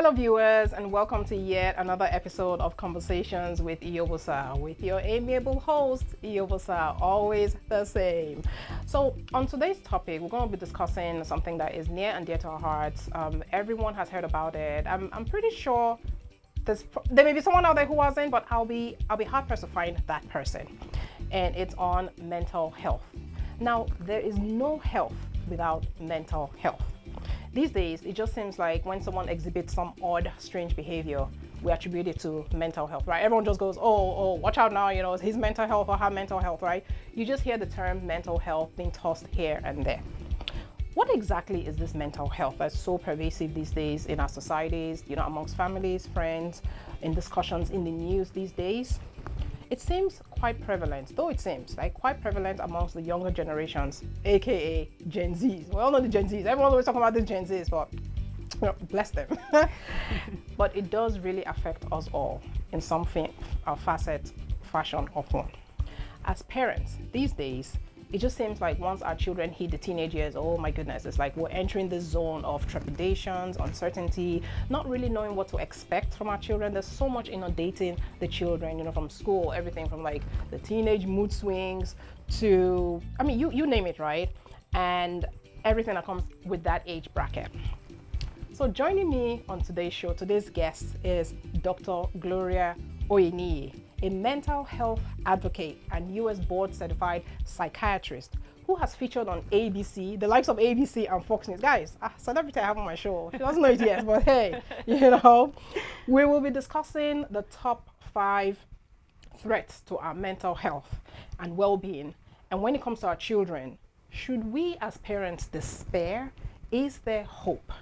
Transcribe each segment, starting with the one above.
Hello viewers, and welcome to yet another episode of Conversations with Iyobosa, with your amiable host, Iyobosa, always the same. So on today's topic, we're going to be discussing something that is near and dear to our hearts. Everyone has heard about it. I'm pretty sure there may be someone out there who hasn't, but I'll be hard pressed to find that person. And it's on mental health. Now, there is no health without mental health. These days, it just seems like when someone exhibits some odd, strange behavior, we attribute it to mental health, right? Everyone just goes, oh, watch out now, it's his mental health or her mental health, right? You just hear the term mental health being tossed here and there. What exactly is this mental health that's so pervasive these days in our societies, amongst families, friends, in discussions in the news these days? It seems quite prevalent, though it seems like quite prevalent amongst the younger generations, aka Gen Zs. We all know the Gen Zs. Everyone's always talking about the Gen Zs, but bless them. But it does really affect us all in some facet, fashion, or form. As parents, these days, it just seems like once our children hit the teenage years, oh my goodness, it's like we're entering this zone of trepidations, uncertainty, not really knowing what to expect from our children. There's so much inundating the children, from school, everything from like the teenage mood swings to, you name it, right? And everything that comes with that age bracket. So joining me on today's show, today's guest is Dr. Gloria Oyeniyi, a mental health advocate and US board certified psychiatrist who has featured on ABC, the likes of ABC and Fox News. Guys, a celebrity I have on my show. She doesn't know it yet, but hey, we will be discussing the top 5 threats to our mental health and well-being. And when it comes to our children, should we as parents despair? Is there hope?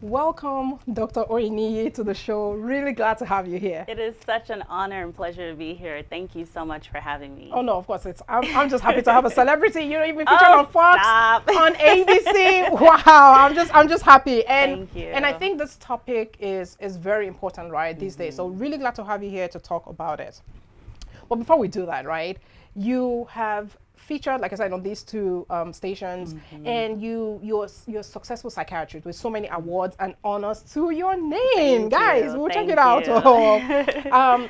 Welcome, Dr. Oyeniyi, to the show. Really glad to have you here. It is such an honor and pleasure to be here. Thank you so much for having me. Oh no, of course I'm just happy to have a celebrity. You're even featured on Fox, on ABC. Wow, I'm just happy. And thank you. And I think this topic is very important, right, these days. So really glad to have you here to talk about it. But before we do that, right, you have featured, like I said, on these 2 stations, and you're a successful psychiatrist with so many awards and honors to your name. Guys, we'll check it out.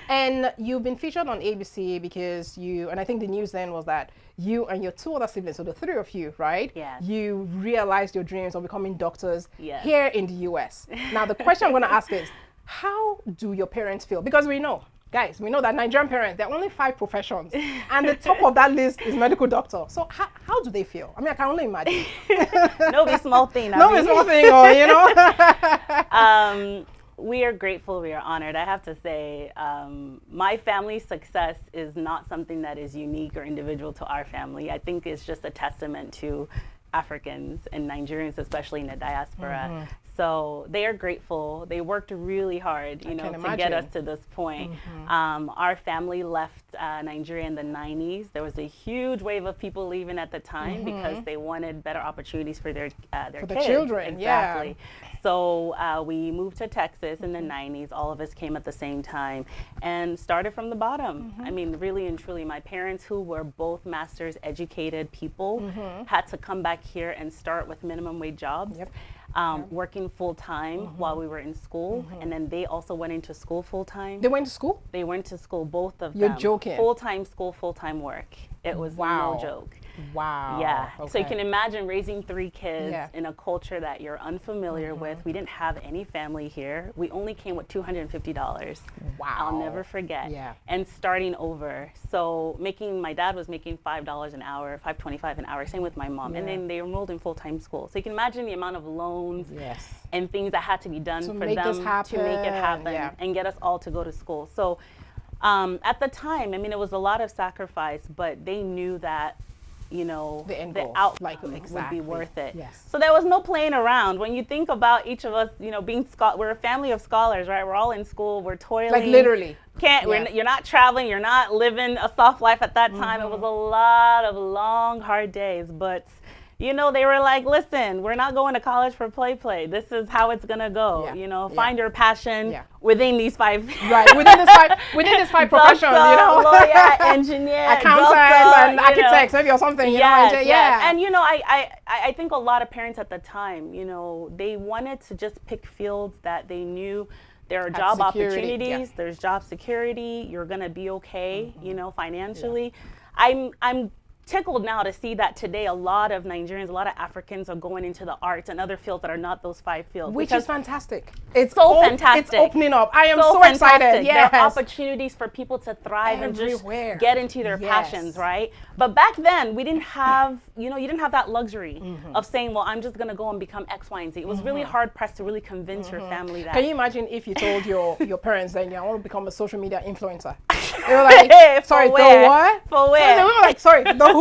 And you've been featured on ABC because and I think the news then was that you and your 2 other siblings, so the 3 of you, right? Yes. You realized your dreams of becoming doctors here in the US. Now, the question I'm going to ask is, how do your parents feel? Because we know that Nigerian parents, there are only 5 professions, and the top of that list is medical doctor. So how do they feel? I can only imagine. No be small thing. Small thing, We are grateful, we are honored. I have to say, my family's success is not something that is unique or individual to our family. I think it's just a testament to Africans and Nigerians, especially in the diaspora. So they are grateful. They worked really hard, to get us to this point. Our family left Nigeria in the 90s. There was a huge wave of people leaving at the time because they wanted better opportunities for their kids. The children, exactly. So we moved to Texas in the 90s. All of us came at the same time and started from the bottom. Really and truly, my parents, who were both master's educated people, had to come back here and start with minimum wage jobs. Working full-time while we were in school, and then they also went into school full-time. They went to school? They went to school, both of them. You're joking. Full-time school, full-time work. It was no joke. Wow. Yeah. Okay. So you can imagine raising 3 kids in a culture that you're unfamiliar with. We didn't have any family here. We only came with $250. Wow. I'll never forget. Yeah. And starting over. So my dad was making $5 an hour, $5.25 an hour, same with my mom. And then they enrolled in full-time school. So you can imagine the amount of loans and things that had to be done for them to make it happen and get us all to go to school. So at the time, it was a lot of sacrifice, but they knew that the outcome would be worth it. Yes. So there was no playing around. When you think about each of us, being we're a family of scholars, right? We're all in school, we're toiling. Like literally. You're not traveling, you're not living a soft life at that time. It was a lot of long, hard days, but you know, they were like, listen, we're not going to college for play. This is how it's going to go. Yeah. You know, find your passion Yeah. within these 5. Right, within this 5 professions, you know. Lawyer, engineer, accountant, and architects, maybe, or something, you know. Yes. And, you know, I think a lot of parents at the time, you know, they wanted to just pick fields that they knew there are job opportunities, there's job security, you're going to be okay, you know, financially. I'm tickled now to see that today a lot of Nigerians, a lot of Africans are going into the arts and other fields that are not those 5 fields. Which is fantastic. It's so fantastic. It's opening up. I am so excited. Yes. There are opportunities for people to thrive everywhere. And just get into their passions, right? But back then, we didn't have, you know, you didn't have that luxury of saying, well, I'm just going to go and become X, Y, and Z. It was really hard pressed to really convince your family that. Can you imagine if you told your parents that, I want to become a social media influencer? They were like, sorry, the what? For where? So they were like, sorry, the who?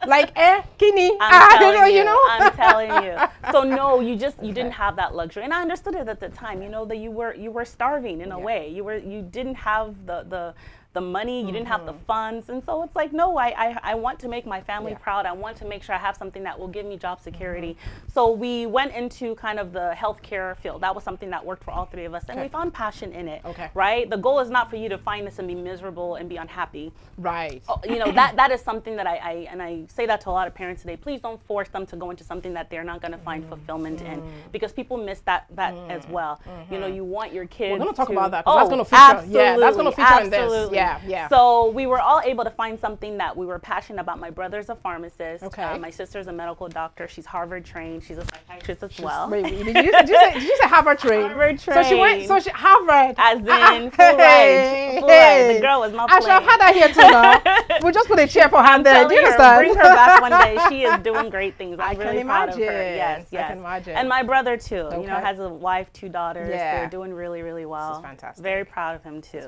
Like, Kini. I'm telling you. So no, you didn't have that luxury. And I understood it at the time, you know, that you were starving in a way. You didn't have the money, you didn't have the funds. And so it's like, no, I want to make my family proud. I want to make sure I have something that will give me job security. So we went into kind of the healthcare field. That was something that worked for all 3 of us. And we found passion in it, right? The goal is not for you to find this and be miserable and be unhappy. Right. You know, that is something that I say that to a lot of parents today. Please don't force them to go into something that they're not going to find fulfillment in, because people miss that as well. You know, you want your kids. We're going to talk about that, because that's going to feature. Absolutely, yeah, that's going to feature in this. Yeah. So we were all able to find something that we were passionate about. My brother's a pharmacist. My sister's a medical doctor. She's Harvard trained. She's a psychiatrist as well. Wait, did you say Harvard trained? Harvard trained. So she Harvard. As in full ride. The girl was not playing. I should have had her here too now. We'll just put a chair for her there. Do you understand? Bring her back one day. She is doing great things. I'm really proud of her. Yes. I can imagine. And my brother too. You know, has a wife, 2 daughters. They're doing really, really well. This is fantastic. Very proud of him too.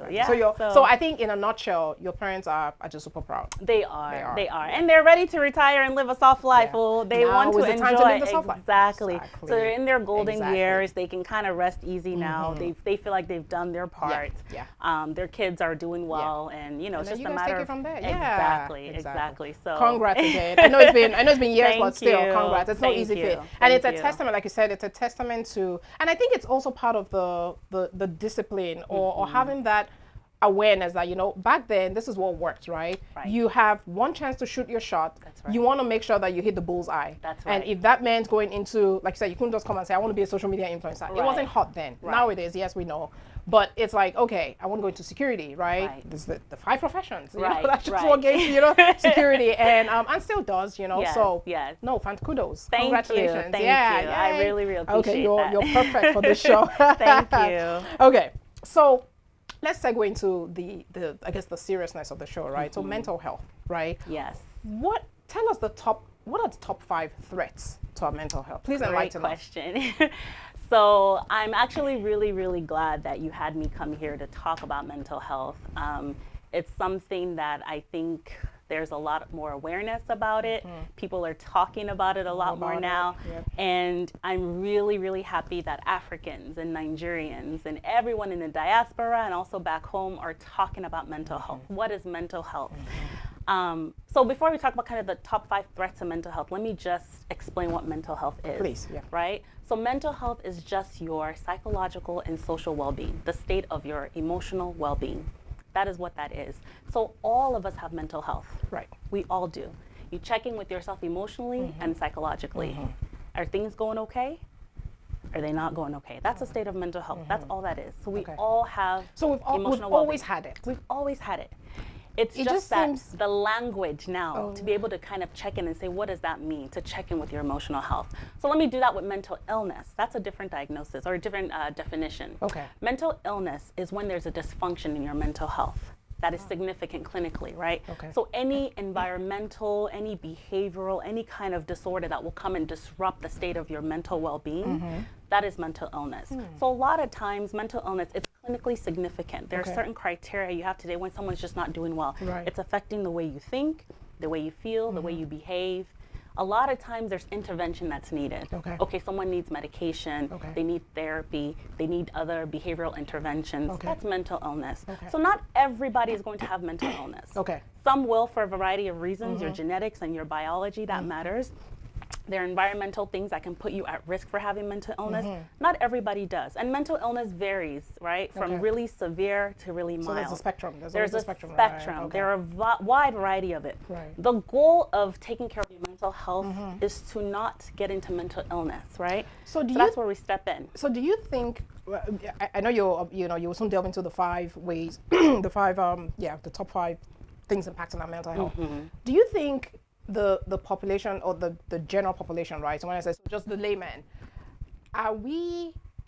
So I think in a nutshell, your parents are just super proud. They are. And they're ready to retire and live a soft life. Well, they want to enjoy exactly. So they're in their golden years. They can kind of rest easy now. They feel like they've done their part. Their kids are doing well, and you know, it's just a matter of from there. Exactly. So congrats again. I know it's been years, but still, congrats. It's no easy feat, and it's a testament, like you said, it's a testament to, and I think it's also part of the discipline or having that awareness that, you know, back then, this is what worked, right? You have one chance to shoot your shot. That's right. You want to make sure that you hit the bullseye. That's right. And if that meant going into, like you said, you couldn't just come and say, I want to be a social media influencer. It wasn't hot then. Now it is, yes, we know. But it's like, okay, I want to go into security, right? This is the 5 professions. You know, that's just what gave you know, security, and still does, you know. No, kudos. Congratulations. Thank you. I really appreciate that. You're perfect for this show. Thank you. Okay, so let's segue into the I guess the seriousness of the show, right? So mental health, right? Yes. Tell us what are the top 5 threats to our mental health? Please enlighten us. Great question. So I'm actually really glad that you had me come here to talk about mental health. It's something that I think there's a lot more awareness about it. People are talking about it a lot more now. And I'm really happy that Africans and Nigerians and everyone in the diaspora and also back home are talking about mental health. What is mental health? So before we talk about kind of the top 5 threats to mental health, let me just explain what mental health is. Please, right? So mental health is just your psychological and social well-being, the state of your emotional well-being. That is what that is. So all of us have mental health. Right. We all do. You check in with yourself emotionally and psychologically. Are things going okay? Are they not going okay? That's a state of mental health. That's all that is. So we all have we've always had it. We've always had it. It's just that the language now to be able to kind of check in and say, what does that mean to check in with your emotional health? So let me do that with mental illness. That's a different diagnosis or a different definition. Okay. Mental illness is when there's a dysfunction in your mental health that is significant clinically, right? Okay. So any environmental, any behavioral, any kind of disorder that will come and disrupt the state of your mental well-being, that is mental illness. So a lot of times mental illness, it's clinically significant. There are certain criteria you have today when someone's just not doing well. It's affecting the way you think, the way you feel, the way you behave. A lot of times there's intervention that's needed. Okay, someone needs medication, they need therapy, they need other behavioral interventions. That's mental illness. So not everybody is going to have mental illness. Some will for a variety of reasons, your genetics and your biology, that matters. There are environmental things that can put you at risk for having mental illness. Not everybody does. And mental illness varies, right? From really severe to really mild. So there's a spectrum. There's a spectrum. Right? Okay. There are a wide variety of it. Right. The goal of taking care of your mental health is to not get into mental illness, right? So that's where we step in. So do you think, I know you'll soon delve into the 5 ways, the top 5 things impacting our mental health. Do you think the population, or the general population, right? So when I say just the layman,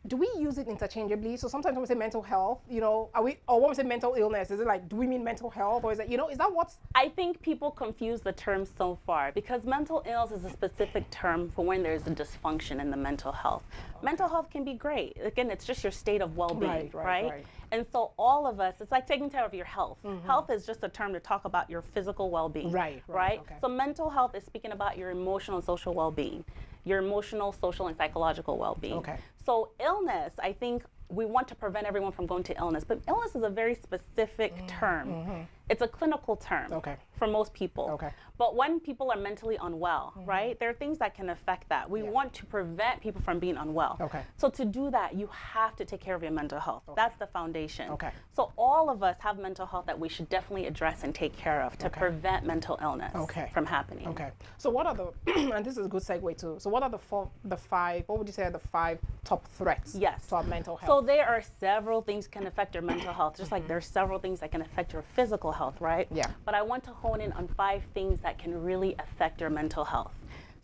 do we use it interchangeably? So sometimes when we say mental health, or when we say mental illness, is it like, do we mean mental health, or is it, is that what's? I think people confuse the terms so far, because mental illness is a specific term for when there's a dysfunction in the mental health. Okay. Mental health can be great. Again, it's just your state of well-being, right? And so all of us, it's like taking care of your health. Health is just a term to talk about your physical well-being, right? Okay. So mental health is speaking about your emotional and social well-being, your emotional, social, and psychological well-being. Okay. So illness, I think we want to prevent everyone from going to illness, but illness is a very specific term. It's a clinical term for most people. Okay. But when people are mentally unwell, right, there are things that can affect that. We want to prevent people from being unwell. Okay. So to do that, you have to take care of your mental health. That's the foundation. Okay. So all of us have mental health that we should definitely address and take care of to prevent mental illness from happening. Okay. So what are the, and this is a good segue too, so what are the 5, what would you say are the 5 top threats to our mental health? So there are several things can affect your mental health, just like there's several things that can affect your physical health, right? Yeah. But I want to hone in on 5 things that can really affect your mental health.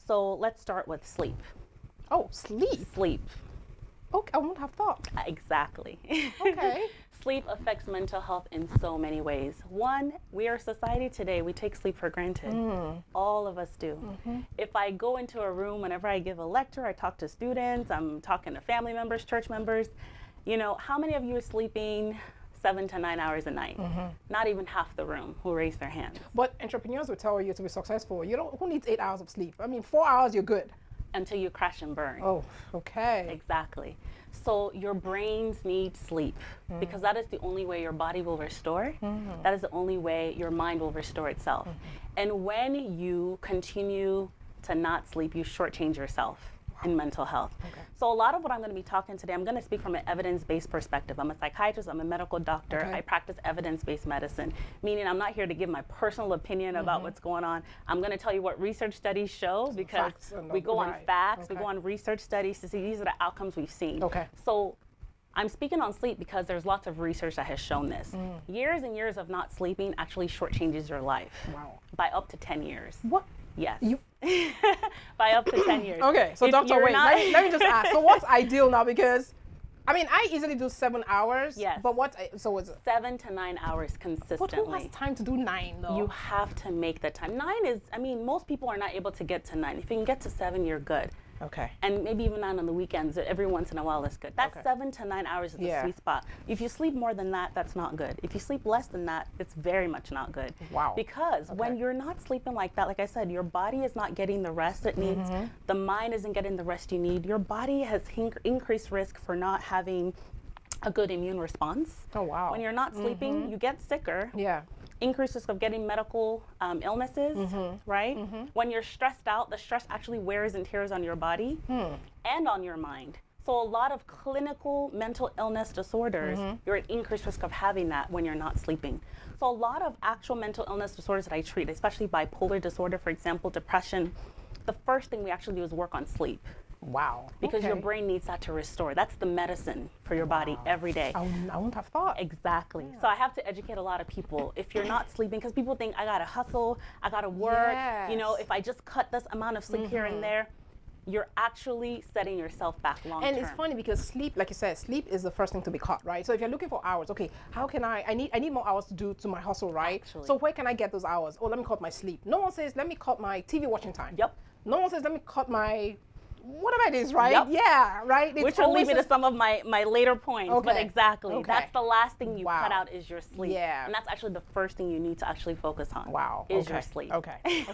So let's start with sleep. Oh, sleep? Sleep. Okay, I wouldn't have thought. Exactly. Okay. Sleep affects mental health in so many ways. One, we are a society today, we take sleep for granted. All of us do. If I go into a room, whenever I give a lecture, I talk to students, I'm talking to family members, church members, how many of you are sleeping 7 to 9 hours a night? Not even half the room will raise their hands. But entrepreneurs will tell you to be successful, who needs 8 hours of sleep? I mean, 4 hours, you're good. Until you crash and burn. Oh, okay. Exactly. So your brains need sleep because that is the only way your body will restore. That is the only way your mind will restore itself. And when you continue to not sleep, you shortchange yourself in mental health. Okay. So a lot of what I'm going to be talking today, I'm going to speak from an evidence-based perspective. I'm a psychiatrist, I'm a medical doctor. I practice evidence-based medicine, meaning I'm not here to give my personal opinion about what's going on. I'm going to tell you what research studies show, because we go on facts, we go on research studies to see these are the outcomes we've seen. Okay. So I'm speaking on sleep because there's lots of research that has shown this. Years and years of not sleeping actually shortchanges your life by up to 10 years. What? Yes. By up to 10 years. Okay, so doctor, wait, let me just ask. So what's ideal now? Because, I mean, I easily do 7 hours. Yes. But so is it? 7 to 9 hours consistently. But who has time to do 9 though? You have to make the time. 9 is, I mean, most people are not able to get to 9. If you can get to 7, you're good. Okay. And maybe even 9 on the weekends, every once in a while is good. That's 7 to 9 hours is the sweet spot. If you sleep more than that, that's not good. If you sleep less than that, it's very much not good. Wow. Because when you're not sleeping like that, like I said, your body is not getting the rest it needs. The mind isn't getting the rest you need. Your body has increased risk for not having a good immune response. Oh, wow. When you're not sleeping, you get sicker. Yeah. Increased risk of getting medical illnesses, right? When you're stressed out, the stress actually wears and tears on your body and on your mind. So a lot of clinical mental illness disorders, you're at increased risk of having that when you're not sleeping. So a lot of actual mental illness disorders that I treat, especially bipolar disorder, for example, depression, the first thing we actually do is work on sleep. Wow. Because your brain needs that to restore. That's the medicine for your body every day. I wouldn't have thought. Exactly. Yeah. So I have to educate a lot of people. If you're not sleeping, because people think I gotta hustle, I gotta work, if I just cut this amount of sleep here and there, you're actually setting yourself back long term. And it's funny because sleep, like you said, sleep is the first thing to be cut, right? So if you're looking for hours, okay, how can I need more hours to do to my hustle, right? Actually. So where can I get those hours? Oh, let me cut my sleep. No one says, let me cut my TV watching time. Yep. No one says, let me cut my whatever it is, right? Yep. Yeah, right? Which will lead me to some of my later points, but exactly. That's the last thing you cut out is your sleep. Yeah. And that's actually the first thing you need to actually focus on. Wow. Is your sleep. Okay.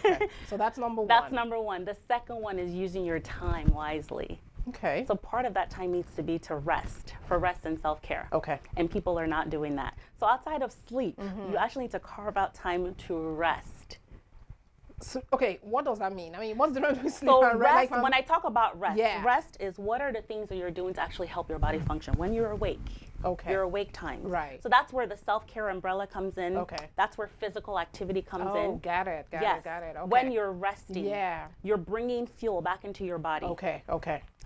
So that's number 1. That's number 1. The second one is using your time wisely. Okay. So part of that time needs to be to rest, for rest and self-care. Okay. And people are not doing that. So outside of sleep, you actually need to carve out time to rest. So, okay, what does that mean? I mean, what's the difference between sleep So and rest? rest, when I talk about rest, Yeah. rest is what are the things that you're doing to actually help your body function when you're awake. Okay. Your awake times. Right. So that's where the self-care umbrella comes in. Okay. That's where physical activity comes in. Oh, got it. Yes. Got it. Okay. When you're resting, Yeah. you're bringing fuel back into your body. Okay.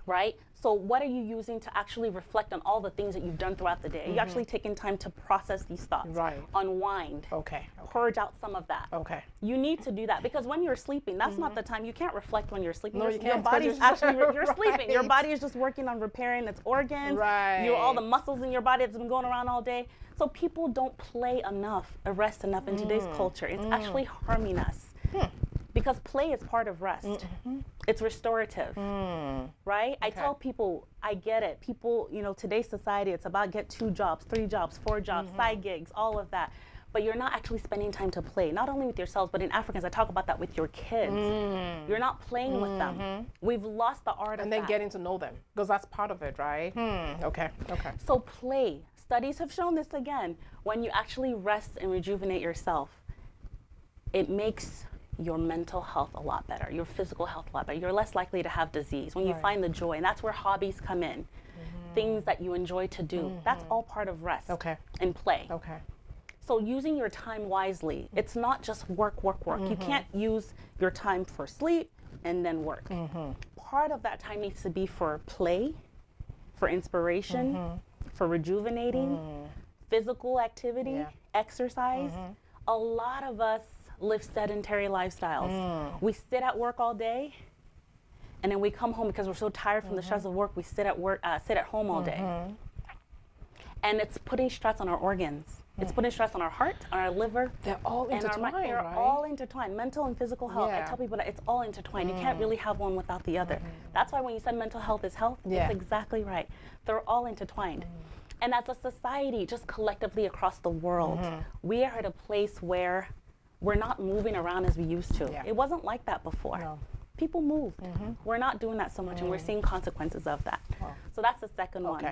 Right? So what are you using to actually reflect on all the things that you've done throughout the day? Are you actually taking time to process these thoughts? Right. Unwind. Okay. Purge out some of that. Okay. You need to do that because when you're sleeping, that's not the time. You can't reflect when you're sleeping. No, you Your can't, body's 'cause actually, you're right. sleeping. Your body is just working on repairing its organs. Right. All the muscles in your body that's been going around all day. So people don't play enough, rest enough in today's culture. It's actually harming us. Because play is part of rest. It's restorative, right? I tell people, I get it. People, today's society, it's about get 2 jobs, 3 jobs, 4 jobs, side gigs, all of that. But you're not actually spending time to play, not only with yourselves, but in Africans, I talk about that with your kids. You're not playing with them. We've lost the art of that. And then getting to know them, because that's part of it, right? Okay. So play. Studies have shown this again. When you actually rest and rejuvenate yourself, it makes your mental health a lot better, your physical health a lot better. You're less likely to have disease when you find the joy. And that's where hobbies come in. Things that you enjoy to do. That's all part of rest and play. Okay. So using your time wisely, it's not just work. You can't use your time for sleep and then work. Part of that time needs to be for play, for inspiration, for rejuvenating, physical activity, exercise. A lot of us live sedentary lifestyles. We sit at work all day, and then we come home because we're so tired from the stress of work. We sit at home all day, and it's putting stress on our organs. It's putting stress on our heart, on our liver. They're all intertwined, They're right? all intertwined. Mental and physical health. I tell people that it's all intertwined. You can't really have one without the other. That's why when you said mental health is health, it's exactly right. They're all intertwined. And as a society, just collectively across the world, we are at a place where we're not moving around as we used to. It wasn't like that before. No. People moved. We're not doing that so much, and we're seeing consequences of that. So that's the second one.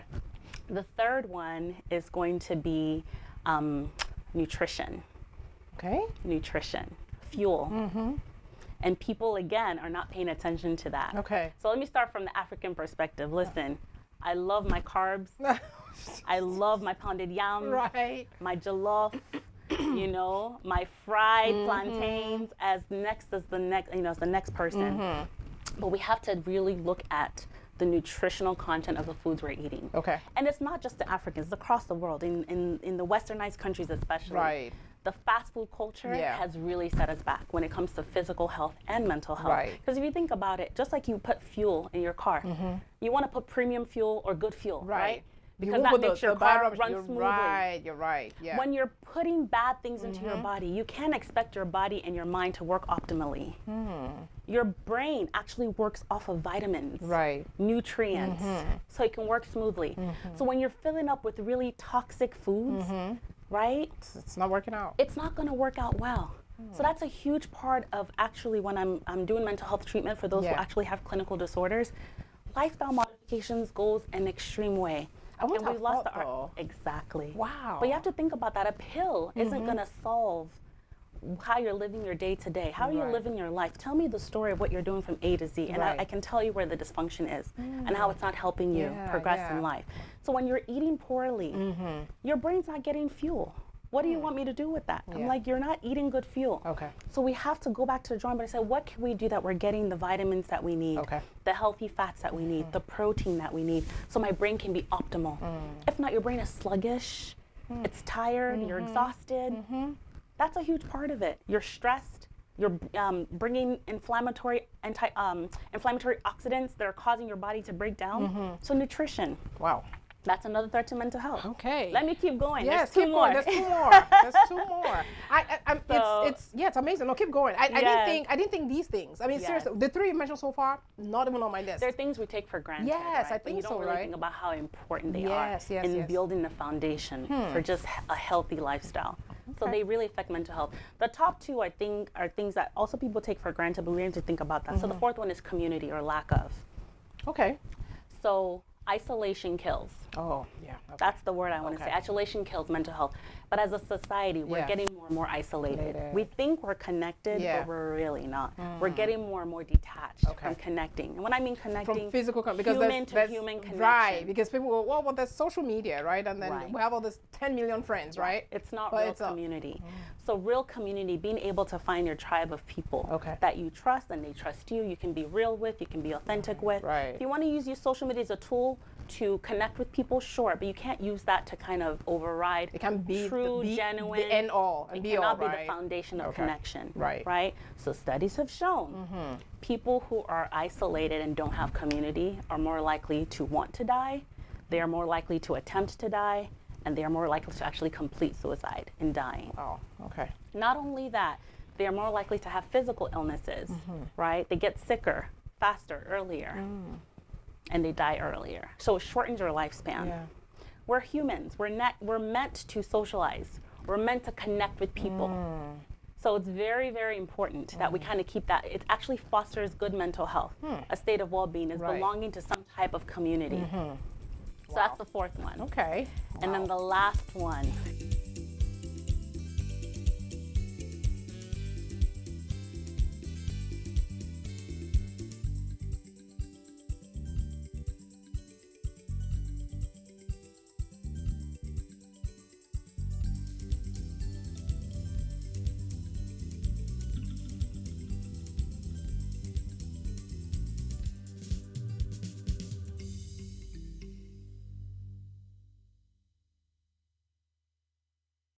The third one is going to be nutrition. Okay. Nutrition, fuel. And people, again, are not paying attention to that. Okay. So let me start from the African perspective. Listen, I love my carbs. I love my pounded yam. Right. My jollof. My fried plantains as the next person. But we have to really look at the nutritional content of the foods we're eating. Okay. And it's not just the Africans, it's across the world, in the westernized countries especially. Right. The fast food culture has really set us back when it comes to physical health and mental health. Right. Because if you think about it, just like you put fuel in your car, you want to put premium fuel or good fuel, right? Because that makes your car run smoothly. You're right. Yeah. When you're putting bad things into your body, you can't expect your body and your mind to work optimally. Your brain actually works off of vitamins, nutrients, so it can work smoothly. So when you're filling up with really toxic foods, right? It's not working out. It's not going to work out well. So that's a huge part of actually when I'm doing mental health treatment for those who actually have clinical disorders. Lifestyle modifications goes an extreme way. And we lost the art. Exactly. Wow. But you have to think about that. A pill isn't going to solve how you're living your day to day. How are you living your life? Tell me the story of what you're doing from A to Z, and I can tell you where the dysfunction is and how it's not helping you progress in life. So when you're eating poorly, your brain's not getting fuel. What do you want me to do with that? I'm like, you're not eating good fuel. Okay. So we have to go back to the drawing board and say, what can we do that we're getting the vitamins that we need, the healthy fats that we need, the protein that we need, so my brain can be optimal. If not, your brain is sluggish, it's tired, you're exhausted. That's a huge part of it. You're stressed. You're bringing inflammatory oxidants that are causing your body to break down. So nutrition. Wow. That's another threat to mental health. Okay. Let me keep going. Yes, There's two more. There's 2 more. There's 2 more. It's amazing. No, keep going. I didn't think these things. I mean, seriously, the 3 you mentioned so far, not even on my list. They're things we take for granted. Yes, right? I think but you don't so, really right? think about how important they are in yes. building the foundation for just a healthy lifestyle. So they really affect mental health. The top 2, I think, are things that also people take for granted, but we need to think about that. So the 4th one is community or lack of. Okay. So isolation kills. Oh, yeah. Okay. That's the word I want to say. Isolation kills mental health. But as a society, we're getting more and more isolated. We think we're connected, but we're really not. We're getting more and more detached from connecting. And when I mean connecting, from physical, because human to human connection. Right, because people go, well, there's social media, right? And then we have all this 10 million friends, right? It's not real community. So real community, being able to find your tribe of people that you trust and they trust you, you can be real with, you can be authentic with. Right. If you want to use your social media as a tool to connect with people, sure, but you can't use that to kind of override it can be true, genuine, the end all and it be cannot all, be the foundation of connection. Right. Right? So studies have shown people who are isolated and don't have community are more likely to want to die, they are more likely to attempt to die, and they are more likely to actually complete suicide in dying. Oh, okay. Not only that, they are more likely to have physical illnesses, right? They get sicker faster, earlier, and they die earlier. So it shortens your lifespan. Yeah. We're humans. We're meant to socialize. We're meant to connect with people. So it's very, very important that we kind of keep that. It actually fosters good mental health. A state of well-being is belonging to some type of community. So that's the fourth one. Okay. And then the last one